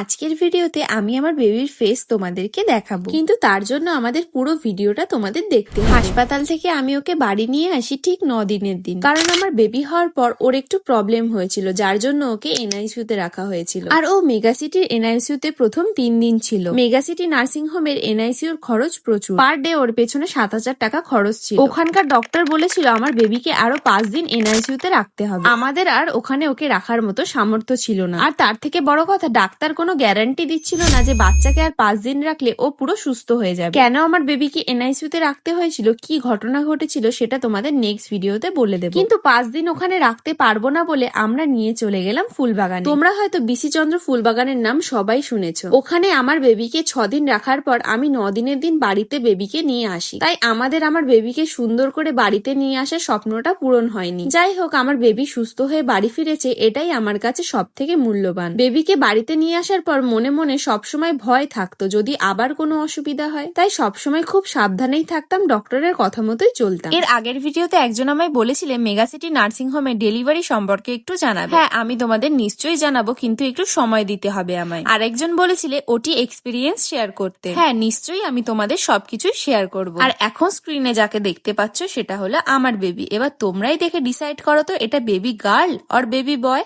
আজকের ভিডিওতে আমি আমার বেবির ফেস তোমাদেরকে দেখাবো, কিন্তু তার জন্য আমাদের পুরো ভিডিওটা তোমাদের দেখতে হবে। হাসপাতাল থেকে আমি ওকে বাড়ি নিয়ে আসি ঠিক 9 দিনের দিন, কারণ আমার বেবি হওয়ার পর ওর একটু প্রবলেম হয়েছিল, যার জন্য ওকে এনআইসিউ তে রাখা হয়েছিল। আর ও মেগাসিটির এনআইসিউ তে প্রথম 3 দিন ছিল। মেগাসিটি নার্সিং হোমের এনআইসিউর খরচ প্রচুর, পার ডে ওর পেছনে 7,000 টাকা খরচ ছিল। ওখানকার ডক্টর বলেছিল আমার বেবিকে আরো 5 দিন এনআইসিউ তে রাখতে হবে। আমাদের আর ওখানে ওকে রাখার মতো সামর্থ্য ছিল না। আর তার থেকে বড় কথা, ডাক্তার কোনো গ্যারান্টি দিচ্ছিল না যে বাচ্চাকে আর 5 দিন রাখলে ও পুরো সুস্থ হয়ে যাবে। কেন আমার বেবিকে এনআইসিউ তে রাখতে হয়েছিল, কি ঘটনা ঘটেছিল, সেটা তোমাদের নেক্সট ভিডিওতে বলে দেবো। কিন্তু 5 দিন ওখানে রাখতে পারবো না বলে আমরা নিয়ে চলে গেলাম ফুলবাগানে। তোমরা হয়তো বিসি চন্দ্র ফুলবাগানের নাম সবাই শুনেছো। ওখানে আমার বেবিকে 6 দিন রাখার পর আমি 9 দিনের দিন বাড়িতে বেবিকে নিয়ে আসি। তাই আমার বেবিকে সুন্দর করে বাড়িতে নিয়ে আসার স্বপ্নটা পূরণ হয়নি। যাই হোক, আমার বেবি সুস্থ হয়ে বাড়ি ফিরেছে, এটাই আমার কাছে সব থেকে মূল্যবান। বেবিকে বাড়িতে নিয়ে আসার পর মনে মনে সবসময় ভয় থাকতো যদি আবার কোনো অসুবিধা হয়, তাই সবসময় খুব সাবধানেই থাকতাম, ডক্টরের কথা মতোই চলতাম। এর আগের ভিডিওতে একজন আমায় বলেছিলেন মেগাসিটি নার্সিং হোমে ডেলিভারি সম্পর্কে একটু জানাবে। হ্যাঁ, আমি তোমাদের নিশ্চয়ই জানাবো, কিন্তু একটু সময় দিতে হবে আমায়। আরেকজন বলেছিলে ওটি এক্সপিরিয়েন্স শেয়ার করতে। হ্যাঁ, নিশ্চয়ই আমি তোমাদের সবকিছুই শেয়ার করব। আর এখন স্ক্রিনে যাকে দেখতে পাচ্ছ সেটা হলো আমার বেবি। এবার তোমরাই দেখে ডিসাইড করো তো এটা বেবি গার্ল আর বেবি বয়।